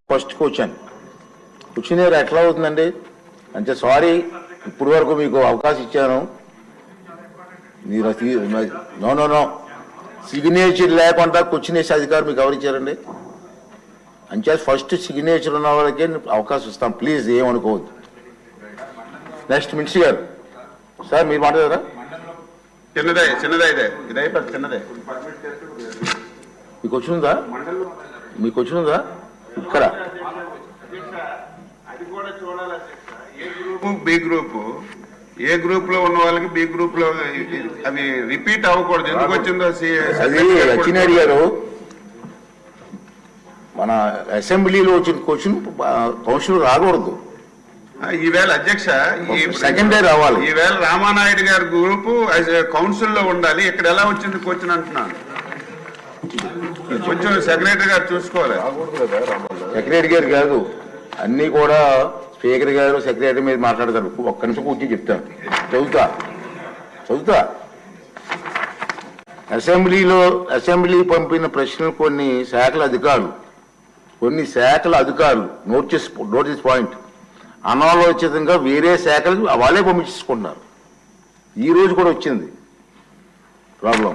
first question ఎట్లా అవుతుందండి అంటే సారీ ఇప్పుడు వరకు మీకు అవకాశం ఇచ్చాను మీరు నో సిగ్నేచర్ లేకుండా క్వశ్చన్ వేసే అధికారం మీకు ఎవరు ఇచ్చారండి అంటే ఫస్ట్ సిగ్నేచర్ ఉన్న వాళ్ళకే అవకాశం ఇస్తాం ప్లీజ్ ఏమనుకోవద్దు నెక్స్ట్ మినిస్టర్ గారు సార్ మీరు మాట్లాడారా చిన్నదే మీకు వచ్చిందా ఇక్కడ ఏ గ్రూప్ లో ఉన్న వాళ్ళకి బి గ్రూప్ లో అవి రిపీట్ అవ్వకూడదు ఎందుకు వచ్చిందో అది అచ్చినారి గారు మన అసెంబ్లీలో వచ్చిన క్వశ్చన్ కౌన్సిల్ రాకూడదు ఈవేళ అధ్యక్ష సెకండ్ డే రావాలి ఈవేళ రామానాయుడు గారి గ్రూపు కౌన్సిల్లో ఉండాలి ఇక్కడ ఎలా వచ్చింది క్వశ్చన్ అంటున్నాను కొంచెం సెక్రటరీ గారు చూసుకోవాలి సెక్రటరీ గారు కాదు అన్ని కూడా స్పీకర్ గారు సెక్రటరీ మీద మాట్లాడతారు ఒక్క నిమిషం కూర్చొని చెప్తాను చదువుతా అసెంబ్లీ పంపిన ప్రశ్నలు కొన్ని శాఖల అధికారులు నోటీస్ పాయింట్ అనాలోచితంగా వేరే శాఖలు వాళ్ళే పంపించుకుంటున్నారు ఈ రోజు కూడా వచ్చింది ప్రాబ్లం